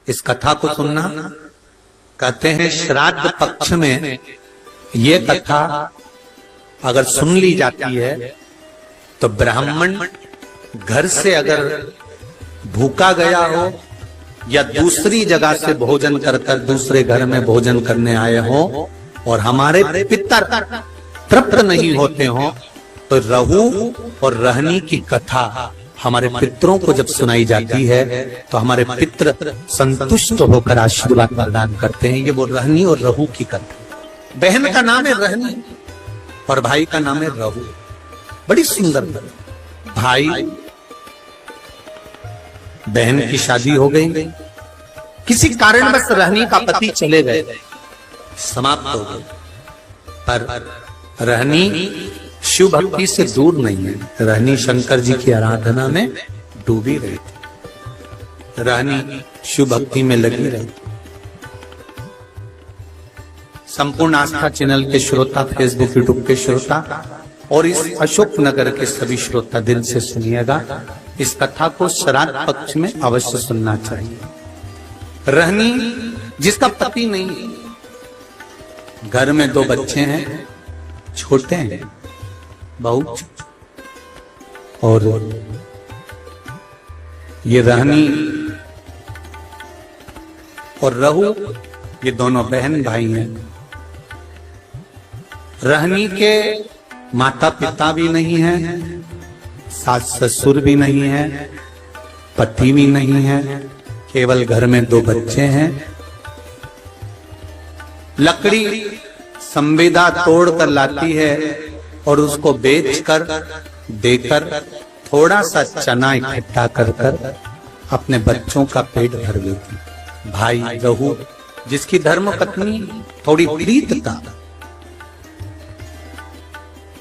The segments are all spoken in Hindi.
इस कथा को सुनना। कहते हैं श्राद्ध पक्ष में ये कथा अगर सुन ली जाती है तो ब्राह्मण घर से अगर भूखा गया हो या दूसरी जगह से भोजन कर दूसरे घर में भोजन करने आए हो और हमारे पितर तृप्त नहीं होते हो तो रहू और रहनी की कथा हमारे पितरों को जब सुनाई जाती है तो हमारे पितर संतुष्ट होकर आशीर्वाद प्रदान करते हैं। ये वो रहनी और रहू की कथा। बहन का नाम है रहनी और भाई का नाम है रहू। बड़ी सुंदर भाई बहन की शादी हो गई, किसी कारणवश रहनी का पति चले गए, समाप्त हो गए, पर रहनी शिव भक्ति से दूर नहीं है। रहनी शंकर जी की आराधना में डूबी रही थी, रहनी शिव भक्ति में लगी रही। संपूर्ण आस्था चैनल के श्रोता, फेसबुक यूट्यूब के श्रोता और इस अशोक नगर के सभी श्रोता दिल से सुनिएगा। इस कथा को श्राद्ध पक्ष में अवश्य सुनना चाहिए। रहनी जिसका पति नहीं, घर में 2 बच्चे हैं, छोटे हैं बहुत, और ये रहनी और रहू ये दोनों बहन भाई हैं। रहनी के माता पिता भी नहीं है, सास ससुर भी नहीं है, पति भी नहीं है, केवल घर में 2 बच्चे हैं। लकड़ी संविदा तोड़ कर लाती है और उसको बेचकर देकर थोड़ा सा चना इकट्ठा कर अपने बच्चों का पेट भर लेती। भाई रहू जिसकी धर्म पत्नी थोड़ी प्रीत था,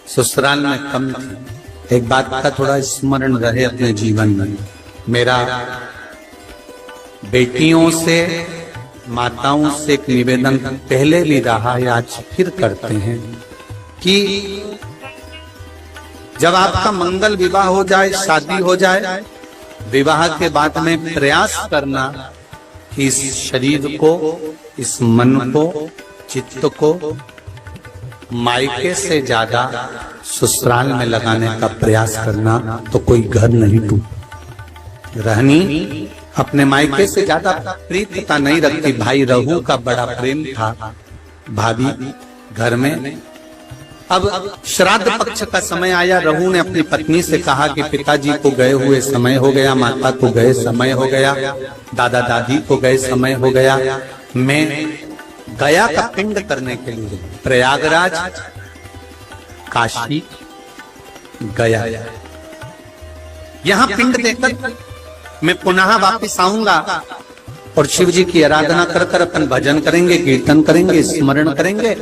ससुराल में कम थी। एक बात का थोड़ा स्मरण रहे अपने जीवन में, मेरा बेटियों से माताओं से एक निवेदन पहले भी रहा है, आज फिर करते हैं कि जब आपका मंगल विवाह हो जाए, शादी हो जाए, विवाह के बाद में प्रयास करना कि इस शरीर को, इस मन को, चित्त को मायके से ज्यादा ससुराल में लगाने का प्रयास करना, तो कोई घर नहीं टूटे। रहनी अपने मायके से ज्यादा प्रीतता नहीं रखती। भाई रहू का बड़ा प्रेम था भाभी घर में। अब श्राद्ध पक्ष का समय आया, रहू ने अपनी पत्नी से कहा कि पिताजी को गए हुए समय हो गया, माता को गए समय हो गया, दादा दादी को गए समय हो गया, मैं गया का पिंड करने के लिए प्रयागराज, काशी गया, यहाँ पिंड देकर मैं पुनः वापस आऊंगा और शिव जी की आराधना कर अपन भजन करेंगे, कीर्तन करेंगे, स्मरण करेंगे।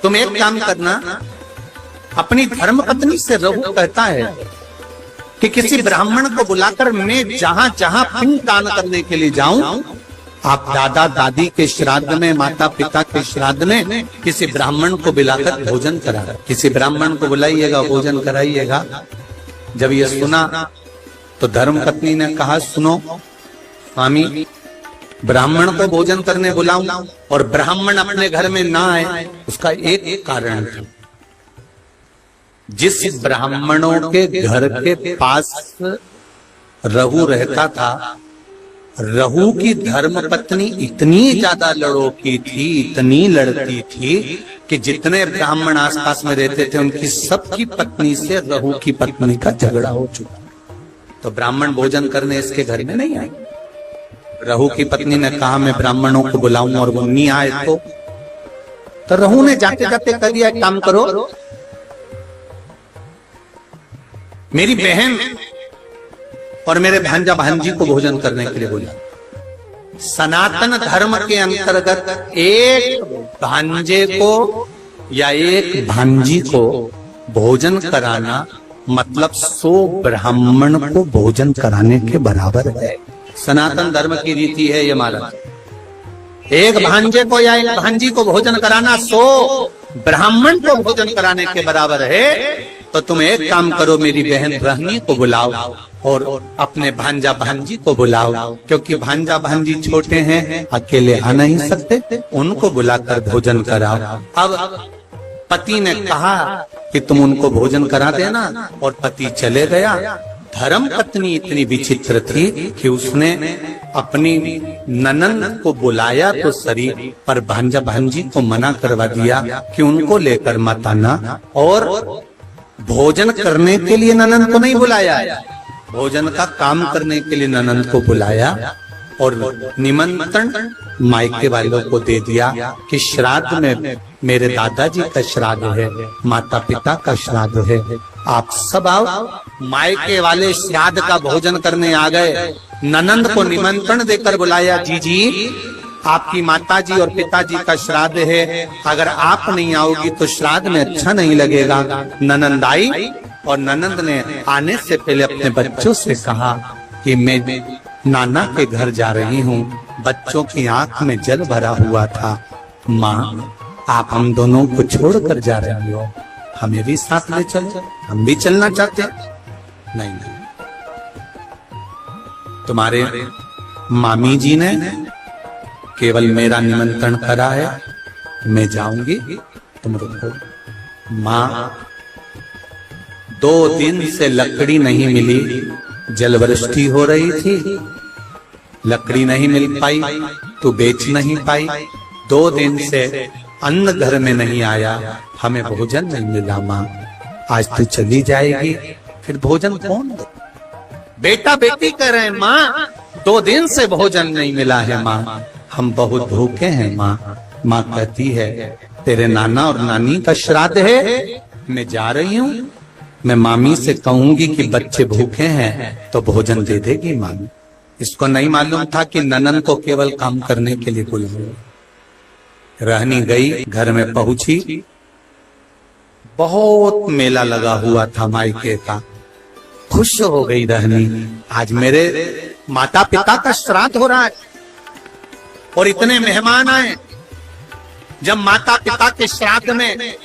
तुम एक काम करना, अपनी धर्म पत्नी से रहू कहता है कि किसी ब्राह्मण को बुलाकर मैं जहां जहां पिंड दान करने के लिए जाऊं, आप दादा दादी के श्राद्ध में, माता पिता के श्राद्ध में किसी ब्राह्मण को बुलाकर भोजन करा, किसी ब्राह्मण को बुलाइएगा, भोजन कराइएगा। जब ये सुना तो धर्म पत्नी ने कहा, सुनो स्वामी, ब्राह्मण को भोजन करने बुलाऊं और ब्राह्मण अपने घर में ना आए, उसका एक कारण था। जिस ब्राह्मणों के घर के पास रहू रहता था, रहू की धर्म पत्नी इतनी ज्यादा लड़ोकी थी, इतनी लड़ती थी कि जितने ब्राह्मण आसपास में रहते थे उनकी सबकी पत्नी से रहू की पत्नी का झगड़ा हो चुका। तो ब्राह्मण भोजन करने इसके घर में नहीं आए। रहू की पत्नी ने कहा मैं ब्राह्मणों को बुलाऊं और वो नहीं आए तो रहू ने जाते जाते कह दिया, काम करो, मेरी बहन और मेरे भांजा भांजी को भोजन करने के लिए बोला। सनातन धर्म के अंतर्गत एक भांजे को या एक भांजी को भोजन कराना मतलब 100 ब्राह्मण को भोजन कराने के बराबर है। सनातन धर्म की रीति है ये महाराज। एक भांजे को या एक भांजी को भोजन कराना 100 ब्राह्मण को भोजन कराने के बराबर है। तो तुम एक काम करो, मेरी बहन रहनी को बुलाओ और अपने भांजा भांजी को बुलाओ, क्योंकि भांजा भांजी छोटे हैं, अकेले आ नहीं सकते, उनको बुलाकर भोजन कराओ। अब पति ने कहा कि तुम उनको भोजन करा देना, और पति चले गया। धर्म पत्नी इतनी विचित्र थी कि उसने अपनी ननंद को बुलाया तो सही, पर भांजा भांजी को मना करवा दिया कि उनको लेकर मत आना, और भोजन करने के लिए ननंद को नहीं बुलाया, भोजन का काम करने के लिए ननंद को बुलाया, और निमंत्रण मायके वालों को दे दिया कि श्राद्ध में मेरे दादाजी का श्राद्ध है, माता पिता का श्राद्ध है, आप सब आओ। मायके वाले श्राद्ध का भोजन करने आ गए। ननंद को निमंत्रण देकर बुलाया, जी आपकी माताजी और पिताजी का श्राद्ध है, अगर आप नहीं आओगी तो श्राद्ध में अच्छा नहीं लगेगा। ननंद आई, और ननंद ने आने से पहले अपने बच्चों से कहा कि मैं नाना के घर जा रही हूँ। बच्चों की आंख में जल भरा हुआ था। माँ, आप हम दोनों को छोड़कर जा रही हो, हमें भी साथ ले चलो, हम भी चलना चाहते। नहीं, तुम्हारे मामी जी ने केवल मेरा निमंत्रण करा है, मैं जाऊंगी, तुम रुको। माँ, 2 दिन से लकड़ी नहीं मिली, जलवृष्टि हो रही थी, लकड़ी नहीं मिल पाई, तू बेच नहीं पाई, 2 दिन से अन्न घर में नहीं आया, हमें भोजन नहीं मिला। माँ, आज तू चली जाएगी, फिर भोजन कौन दे? बेटा बेटी कह रहे हैं, माँ 2 दिन से भोजन नहीं मिला है, माँ हम बहुत भूखे हैं। माँ कहती है, तेरे नाना और नानी का श्राद्ध है, मैं जा रही हूँ, मैं मामी से कहूंगी कि बच्चे भूखे हैं तो भोजन दे देगी मामी। इसको नहीं मालूम था कि ननन को केवल काम करने के लिए बुलाया। रहनी गई, घर में पहुंची, बहुत मेला लगा हुआ था मायके का। खुश हो गई रहनी, आज मेरे माता पिता का श्राद्ध हो रहा है और इतने मेहमान आए। जब माता पिता के श्राद्ध में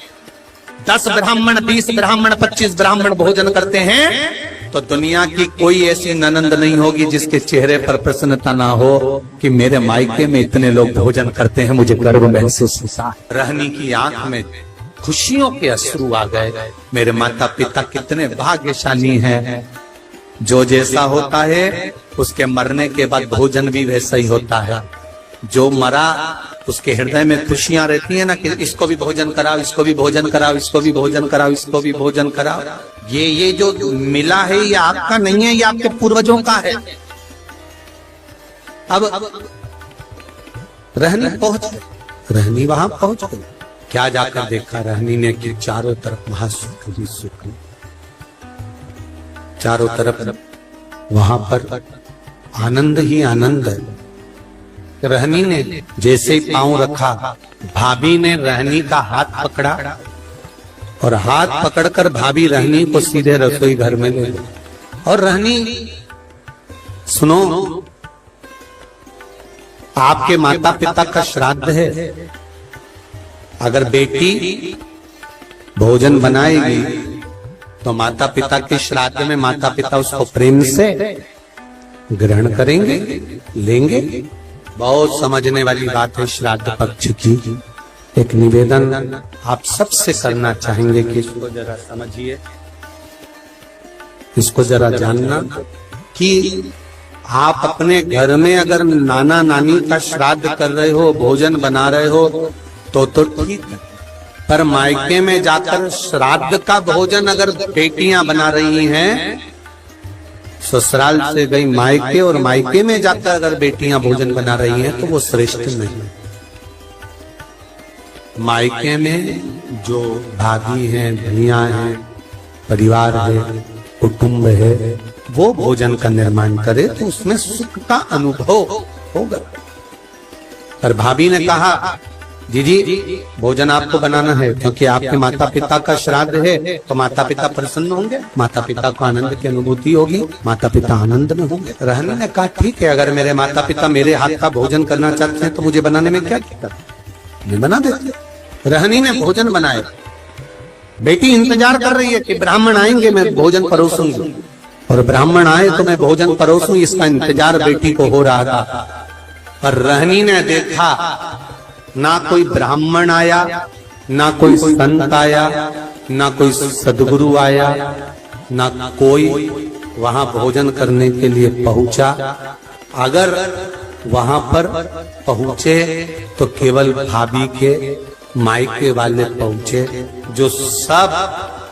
10 ब्राह्मण, 20 ब्राह्मण, 25 ब्राह्मण भोजन करते हैं तो दुनिया की कोई ऐसी ननंद नहीं होगी जिसके चेहरे पर प्रसन्नता ना हो कि मेरे मायके में इतने लोग भोजन करते हैं, मुझे गर्व महसूस होता। रहनी की आंख में खुशियों के अश्रु आ गए। मेरे माता पिता कितने भाग्यशाली हैं। जो जैसा होता है उसके मरने के बाद भोजन भी वैसा ही होता है। जो मरा उसके हृदय में खुशियां रहती है ना कि इसको भी भोजन कराओ, इसको भी भोजन कराओ, इसको भी भोजन कराओ, इसको भी भोजन कराओ। ये जो मिला है ये आपका नहीं है, ये आपके पूर्वजों का है। अब रहनी पहुंच गई, रहनी वहां पहुंच गई। क्या जाकर देखा रहनी ने कि चारों तरफ वहां सुख ही सुख, चारों तरफ वहां पर आनंद ही आनंद है। रहनी ने जैसे ही पांव रखा, भाभी ने रहनी का हाथ पकड़ा और हाथ पकड़कर भाभी रहनी को सीधे रसोई घर में ले गई। और रहनी, सुनो, आपके माता पिता का श्राद्ध है, अगर बेटी भोजन बनाएगी तो माता पिता के श्राद्ध में माता पिता उसको प्रेम से ग्रहण करेंगे, लेंगे। बहुत समझने वाली बात है श्राद्ध पक्ष की। एक निवेदन आप सबसे करना चाहेंगे कि इसको जरा समझिए, इसको जरा जानना कि आप अपने घर में अगर नाना नानी का श्राद्ध कर रहे हो, भोजन बना रहे हो तो ठीक है, पर मायके में जाकर श्राद्ध का भोजन अगर बेटियां बना रही हैं, ससुराल से गई मायके और मायके में जाकर अगर बेटियां भोजन बना रही हैं तो वो श्रेष्ठ नहीं। मायके में जो भाभी हैं, भैया हैं, परिवार है, कुटुंब है, वो भोजन का निर्माण करे तो उसमें सुख का अनुभव होगा। पर भाभी ने कहा, जी भोजन आपको बनाना है क्योंकि आपके माता पिता का श्राद्ध है, तो माता पिता प्रसन्न होंगे, माता पिता को आनंद की अनुभूति होगी, माता पिता आनंद में होंगे। रहने ने कहा, ठीक है, अगर मेरे माता पिता मेरे हाथ का भोजन करना चाहते हैं तो मुझे बनाने में क्या दिक्कत, मैं बना देती। रहनी ने भोजन बनाया। बेटी इंतजार कर रही है कि ब्राह्मण आएंगे, मैं भोजन परोसूंगी। और ब्राह्मण आए तो मैं भोजन परोसूं, इसका इंतजार बेटी को हो रहा था। पर रहनी ने देखा ना कोई ब्राह्मण आया, ना कोई संत आया, ना कोई सदगुरु आया, ना कोई वहां भोजन करने के लिए पहुंचा। अगर वहां पर पहुंचे तो केवल भाभी के मायके वाले पहुंचे, जो सब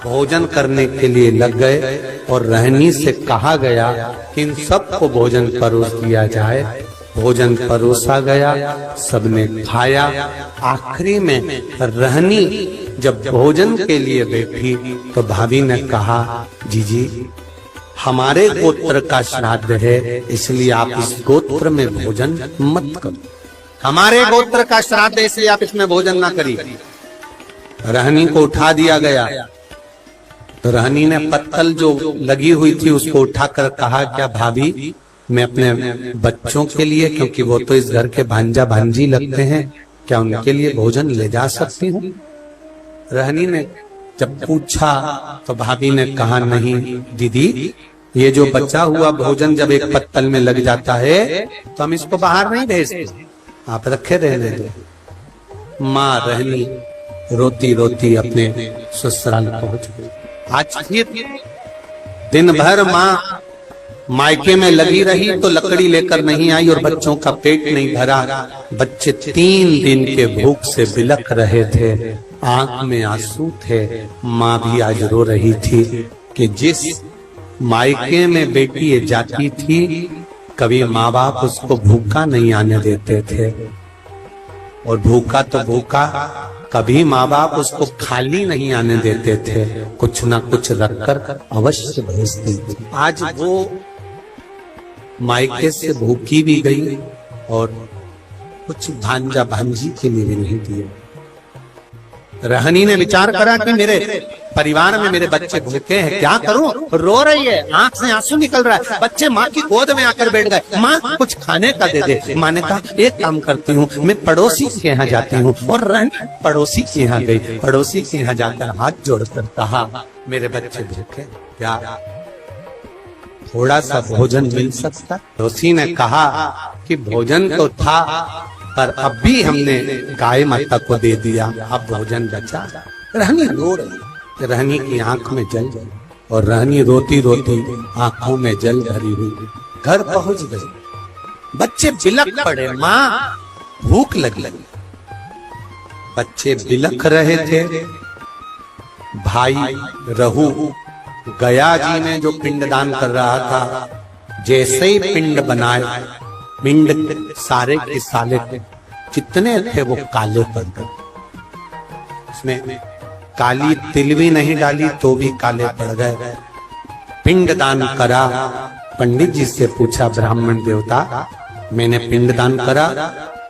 भोजन करने के लिए लग गए। और रहनी से कहा गया कि इन सबको भोजन परोस दिया जाए। भोजन परोसा गया, सबने खाया। आखिरी में रहनी जब भोजन के लिए बैठी तो भाभी ने कहा, जीजी हमारे गोत्र का श्राद्ध है, इसलिए आप इस गोत्र में भोजन मत करो। हमारे गोत्र का श्राद्ध है, इसलिए आप इसमें भोजन ना करिए। रहनी को उठा दिया गया तो रहनी ने पत्तल जो लगी हुई थी उसको उठाकर कहा, क्या भाभी मैं अपने बच्चों के लिए, क्योंकि वो तो इस घर के भांजा भांजी लगते हैं, क्या उनके लिए भोजन ले जा सकती हूँ? रहनी ने जब पूछा तो भाभी ने कहा, नहीं दीदी, ये जो बचा हुआ भोजन जब एक पत्तल में लग जाता है तो हम इसको बाहर नहीं भेजते, आप रखे रहने दो। माँ रहनी रोती रोती अपने ससुराल पहुंच गई। आज फिर दिन भर माँ मायके में लगी रही तो लकड़ी लेकर नहीं आई और बच्चों का पेट नहीं भरा। बच्चे 3 दिन के भूख से बिलख रहे थे, आंख में आंसू थे। माँ भी आज रो रही थी कि जिस मायके में बेटी ये जाती थी, कभी माँ बाप उसको भूखा नहीं आने देते थे। और भूखा तो भूखा, कभी माँ बाप उसको खाली नहीं आने देते थे, कुछ ना कुछ रखकर अवश्य भेजते थे। आज वो मायके से भूखी भी गई और कुछ भांजा भांजी के लिए भी नहीं दिए। रहनी ने विचार करा कि मेरे परिवार में मेरे बच्चे भूखे हैं, क्या करूं? रो रही है, आंख से आंसू निकल रहा है, बच्चे माँ की गोद में आकर बैठ गए। माँ कुछ खाने का दे दे। माँ ने कहा, एक काम करती हूँ, मैं पड़ोसी के यहाँ जाती हूँ। और रहनी पड़ोसी के यहाँ गई। पड़ोसी के यहाँ जाकर हाथ जोड़कर कहा, मेरे बच्चे भूखे, क्या थोड़ा सा भोजन मिल सकता? पड़ोसी ने कहा कि भोजन तो था, पर अब भी हमने गाय माता को दे दिया, अब भोजन बचा। रहनी रो रही, रहनी की आंख में जल और रहनी रोती रोती आंखों में जल भरी हुई घर पहुंच गई। बच्चे बिलख पड़े, माँ भूख लगी। बच्चे बिलख रहे थे। भाई रहू गया जी में जो पिंडदान कर रहा था, जैसे ही पिंड बनाए, पिंड सारे के सारे जितने थे वो काले पड़ गए। उसमें काली तिल भी नहीं डाली तो भी काले पड़ गए। पिंडदान करा। पंडित जी से पूछा, ब्राह्मण देवता मैंने पिंडदान करा,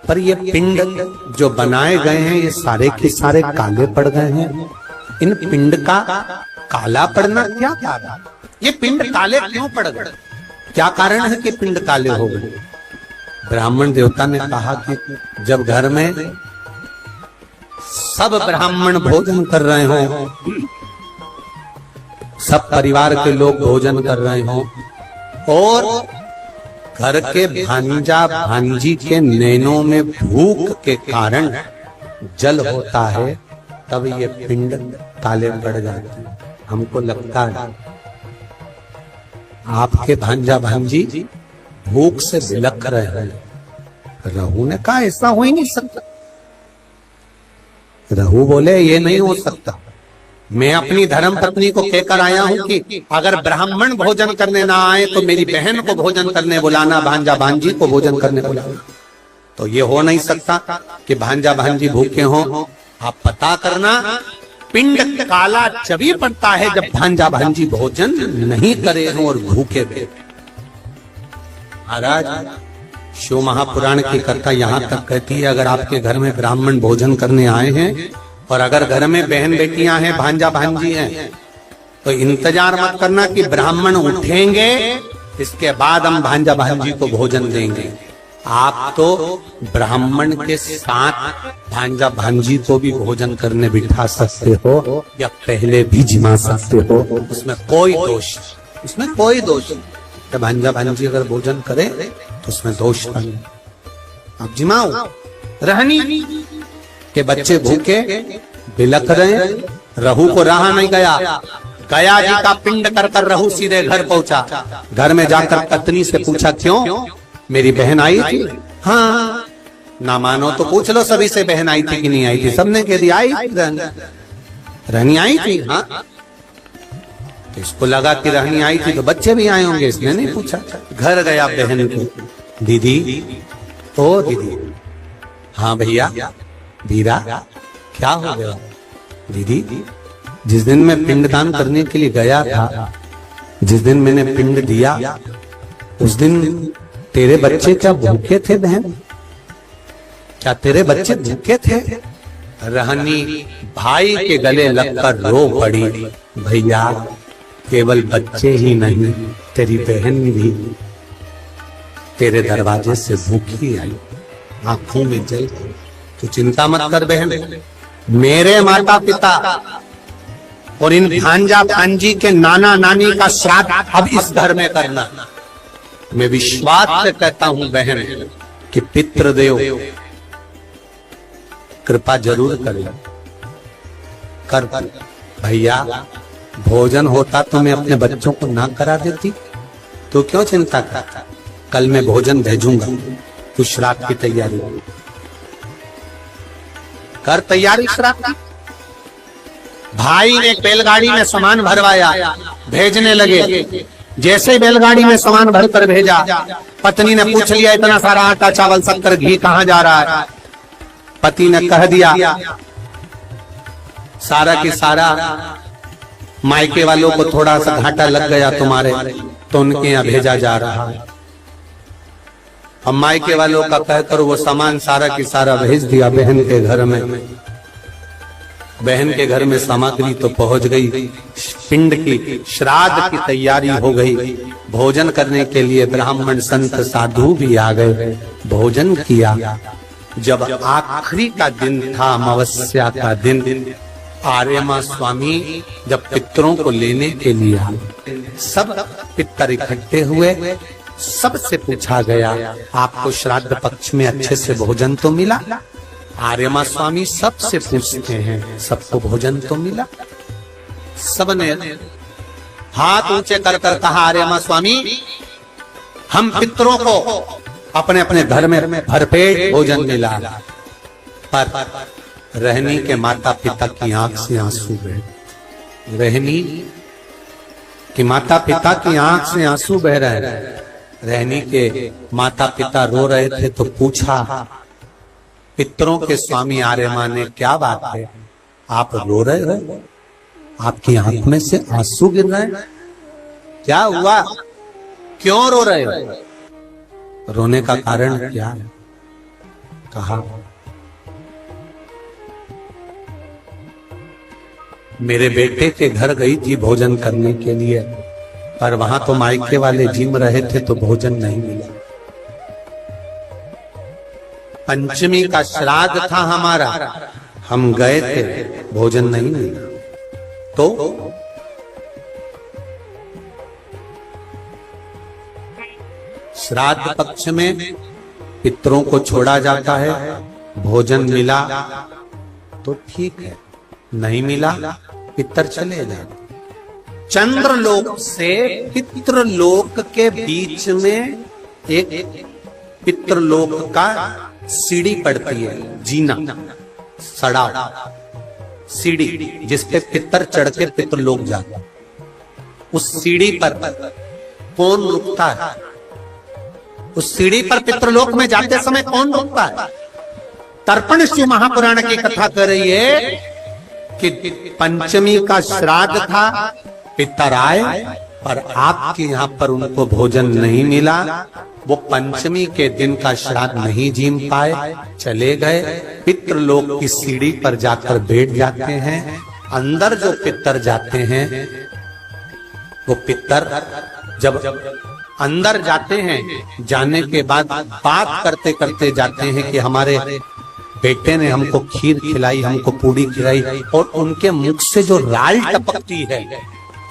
पर ये पिंड जो बनाए गए हैं ये सारे के सारे काले पड़ गए हैं। इन पिंड का काला पड़ना क्या कारण? ये पिंड काले क्यों पड़ गए? क्या कारण है कि पिंड काले हो गए? ब्राह्मण देवता ने कहा कि जब घर में सब ब्राह्मण भोजन कर रहे हो, सब परिवार के लोग भोजन कर रहे हो और घर के भांजा भांजी के नैनों में भूख के कारण जल होता है, तब ये पिंड काले पड़ जाते हैं। हमको लगता है आपके भांजा भांजी भूख से बिलख रहे हैं। रहू ने कहा, ऐसा हो ही नहीं सकता। रहू बोले, ये नहीं हो सकता। मैं अपनी धर्म पत्नी को कहकर आया हूं कि अगर ब्राह्मण भोजन करने ना आए तो मेरी बहन को भोजन करने बुलाना, भांजा भांजी को भोजन करने बुलाना। तो ये हो नहीं सकता कि भांजा भांजी भूखे हो। आप पता करना, पिंड काला जभी पड़ता है जब भांजा भांजी भोजन नहीं करे हो और भूखे बैठे। महाराज, शिव महापुराण की कथा यहाँ तक कहती है, अगर आपके घर में ब्राह्मण भोजन करने आए हैं और अगर घर में बहन बेटियां हैं, भांजा भांजी हैं, तो इंतजार मत करना कि ब्राह्मण उठेंगे इसके बाद हम भांजा भांजी को भोजन देंगे। आप तो ब्राह्मण के साथ भांजा भांजी को भी भोजन करने बिठा सकते हो या पहले भी जिमा सकते हो, उसमें कोई दोष नहीं। उसमें कोई दोष नहीं। जब भांजा भांजी अगर भोजन करे तो उसमें दोष नहीं। अब जिमाओ रहनी के बच्चे भूखे बिलख रहे, रहू को रहा नहीं गया, गया जी का पिंड कर कर रहू सीधे घर पहुंचा। घर में जाकर पत्नी से पूछा क्यों, मेरी बहन आई थी? हाँ, ना मानो तो पूछ लो सभी से, बहन आई थी कि नहीं आई थी? सबने कह दिया आई थी, रहनी आई थी। हाँ, तो इसको लगा कि रहनी आई थी तो बच्चे भी आए होंगे, इसने नहीं पूछा। घर गया बहन को, दीदी ओ दीदी, हाँ भैया वीरा क्या हो गया? दीदी जिस दिन मैं पिंडदान करने के लिए गया था, जिस दिन मैंने पिंड दिया, उस दिन तेरे बच्चे क्या भूखे थे बहन? क्या तेरे बच्चे भूखे थे? रहनी भाई के गले लगकर रो पड़ी, भैया केवल बच्चे ही नहीं, तेरी बहन भी तेरे दरवाजे से भूखी आई, आंखों में जल। तो चिंता मत कर बहन, मेरे माता पिता और इन भांजा भांजी के नाना नानी का श्राद्ध अब इस घर में करना। मैं विश्वास से कहता हूं बहन कि पितृदेव कृपा जरूर करें। कर भैया भोजन होता तो मैं अपने बच्चों को ना करा देती, तो क्यों चिंता करता? कल मैं भोजन भेजूंगा, तू श्राद्ध की तैयारी कर। तैयारी श्राद्ध की। भाई ने बैलगाड़ी में सामान भरवाया, भेजने लगे। जैसे बैलगाड़ी में सामान भर कर भेजा, पत्नी ने पूछ लिया इतना सारा आटा चावल शक्कर घी कहाँ जा रहा है? पति ने कह दिया सारा की सारा मायके वालों को थोड़ा सा घाटा लग गया तुम्हारे, तो उनके यहाँ भेजा जा रहा है। अब मायके वालों का कहकर वो सामान सारा की सारा भेज दिया बहन के घर में। बहन के घर में सामग्री तो पहुंच गई, पिंड की श्राद्ध की तैयारी हो गई। भोजन करने के लिए ब्राह्मण संत साधु भी आ गए, भोजन किया। जब आखिरी का दिन था, अमावस्या का दिन, आर्यमा स्वामी जब पितरों को लेने के लिए आए, सब पितर इकट्ठे हुए। सबसे पूछा गया आपको श्राद्ध पक्ष में अच्छे से भोजन तो मिला? आर्यमा स्वामी सबसे पूछते हैं, सबको भोजन तो मिला? सबने हाथ ऊंचे कर कर कहा आर्यमा स्वामी हम पितरों को अपने अपने घर में भरपेट भोजन मिला। पर रहनी के माता पिता की आंख से आंसू बहे। रहनी कि माता पिता की आंख से आंसू बह रहे हैं। रहनी के माता पिता रो रहे थे तो पूछा पितरों के स्वामी आर्यमा ने, क्या बात है आप रो रहे हो? आपकी आंख में से आंसू गिर रहे हैं, क्या हुआ? क्यों रो रहे हो? रोने का कारण क्या है? कहा मेरे बेटे के घर गई थी भोजन करने के लिए, पर वहां तो मायके वाले जिम रहे थे तो भोजन नहीं मिला। पंचमी का श्राद्ध था हमारा, हम गए थे, भोजन नहीं मिला। तो श्राद्ध पक्ष में पितरों को छोड़ा जाता है, भोजन मिला तो ठीक है, नहीं मिला पितर चले जाते। चंद्रलोक से पितृलोक के बीच में एक पितृलोक का सीढ़ी पड़ती है, जीना सड़ा सीढ़ी जिसपे पितर चढ़ के पितृलोक जाता। उस सीढ़ी पर कौन रुकता है? उस सीढ़ी पर पितृलोक में जाते समय कौन रुकता है? तर्पण शिव महापुराण की कथा कर रही है कि पंचमी का श्राद्ध था, पितर आए पर आपके यहाँ पर उनको भोजन नहीं मिला। वो पंचमी के दिन का श्राद्ध नहीं जीम पाए, चले गए। पितृलोक की सीढ़ी पर जाकर बैठ जाते हैं। अंदर जो पितर जाते हैं, वो पितर जब अंदर जाते हैं, जाने के बाद बात करते करते जाते हैं कि हमारे बेटे ने हमको खीर खिलाई, हमको पूड़ी खिलाई, और उनके मुख से जो राल टपकती है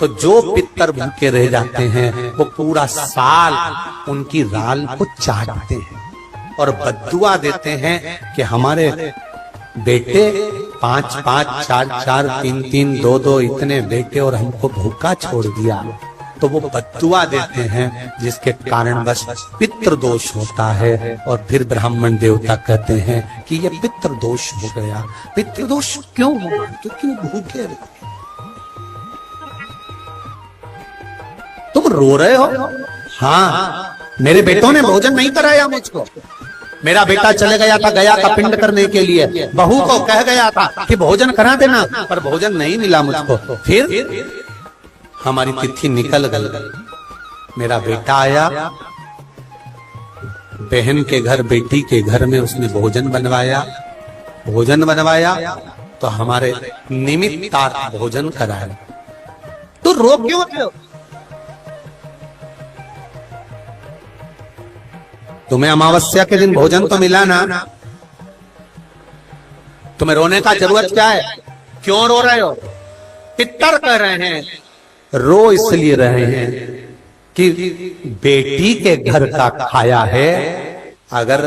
तो जो पितर भूखे रह जाते हैं वो पूरा साल उनकी राल को चाटते हैं और बद्दुआ देते हैं कि हमारे बेटे 5-5, 4-4, 3-3, 2-2 इतने बेटे और हमको भूखा छोड़ दिया। तो वो बद्दुआ देते हैं जिसके कारण बस पितृ दोष होता है। और फिर ब्राह्मण देवता कहते हैं कि ये पितृ दोष हो गया। पितृ दोष क्यों हुआ? क्योंकि वो भूखे रहे। तुम रो रहे हो? हाँ, मेरे बेटों ने भोजन नहीं कराया मुझको। मेरा बेटा चले गया था गया का पिंड करने के लिए, बहू को कह गया था कि भोजन करा देना, पर भोजन नहीं मिला मुझको। फिर हमारी तिथि निकल गई। मेरा बेटा आया, बहन के घर बेटी के घर में उसने भोजन बनवाया तो हमारे निमित्तार्थ भोजन कराया। तो रो क्यों रहे हो? तुम्हें अमावस्या के दिन भोजन तो मिला ना, तुम्हें रोने का जरूरत क्या है? क्यों रो रहे हो? पितर कह रहे हैं, रो इसलिए रहे हैं कि बेटी के घर का खाया है। अगर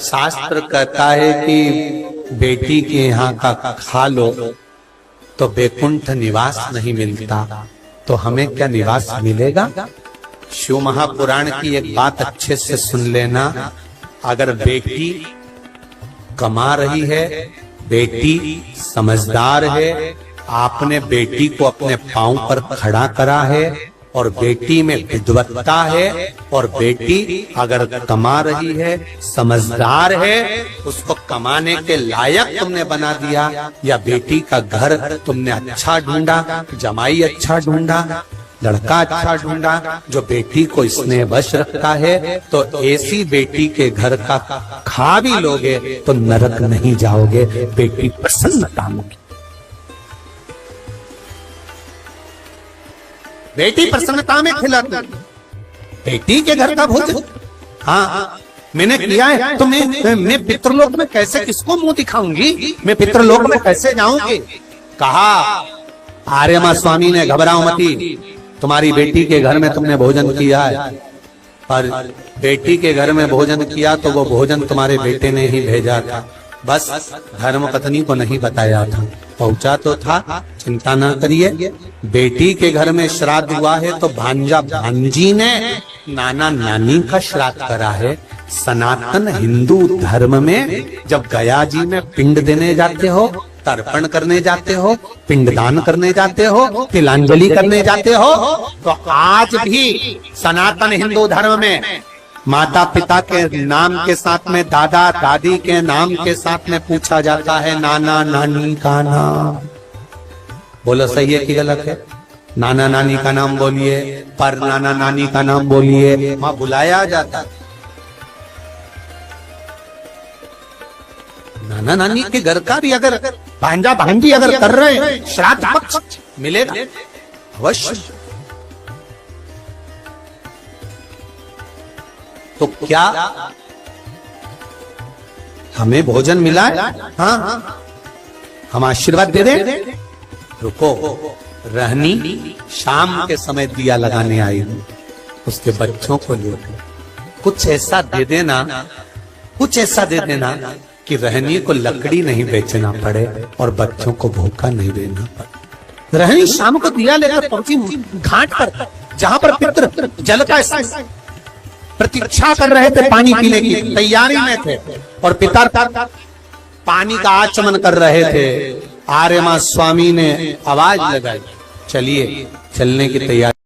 शास्त्र कहता है कि बेटी के यहाँ का खा लो तो वैकुंठ निवास नहीं मिलता, तो हमें क्या निवास मिलेगा? शिव महापुराण की एक बात अच्छे से सुन लेना। अगर बेटी कमा रही है, बेटी समझदार है, आपने बेटी को अपने पांव पर खड़ा करा है और बेटी में विद्वत्ता है और बेटी अगर कमा रही है, समझदार है, उसको कमाने के लायक तुमने बना दिया, या बेटी का घर तुमने अच्छा ढूंढा, जमाई अच्छा ढूंढा, लड़का अच्छा ढूंढा जो बेटी को इसने वश रखता है, तो ऐसी बेटी के घर का खा भी लोगे तो नरक नहीं जाओगे। बेटी प्रसन्नता में, बेटी प्रसन्नता में खिलाती, बेटी के घर का भोजन। हाँ, मैंने किया है, तो मैं पितृलोक में कैसे किसको मुंह दिखाऊंगी? मैं पितृलोक में कैसे जाऊंगी? कहा आर्यमा स्वामी ने, घबराओ मती, तुम्हारी बेटी के घर में तुमने भोजन किया है, और बेटी के घर में भोजन किया तो वो भोजन तुम्हारे बेटे ने ही भेजा था, बस धर्म पत्नी को नहीं बताया था। पहुंचा तो था, चिंता ना करिए। बेटी के घर में श्राद्ध हुआ है तो भांजा भांजी ने नाना नानी का श्राद्ध करा है। सनातन हिंदू धर्म में जब गया जी में पिंड देने जाते हो, तर्पण करने जाते हो, पिंडदान करने जाते हो, तिलांजलि करने जाते हो, तो आज भी सनातन हिंदू धर्म में माता पिता के नाम के साथ में दादा दादी के नाम के साथ में पूछा जाता है नाना नानी का नाम। बोलो सही है कि गलत है? नाना नानी का नाम बोलिए, पर नाना नानी का नाम बोलिए, वहां बुलाया जाता है। नाना नानी के घर का भी अगर भांजा भांजी अगर कर रहे हैं, श्राद्ध पक्ष मिलेगा अवश्य। तो क्या हमें भोजन मिला है? हाँ, हम आशीर्वाद दे दें। रुको, रहनी शाम के समय दिया लगाने आई हूँ, उसके बच्चों को लेकर कुछ ऐसा दे देना, कुछ ऐसा दे देना कि रहनी को लकड़ी नहीं बेचना पड़े और बच्चों को भूखा नहीं देना पड़े। रहनी शाम को दिया लेकर पहुंची घाट पर, जहां पर पितृ जल का प्रतीक्षा कर रहे थे, पानी पीने की तैयारी में थे, और पिता पानी का आचमन कर रहे थे। आर्यमा स्वामी ने आवाज लगाई, चलिए, चलने की तैयारी।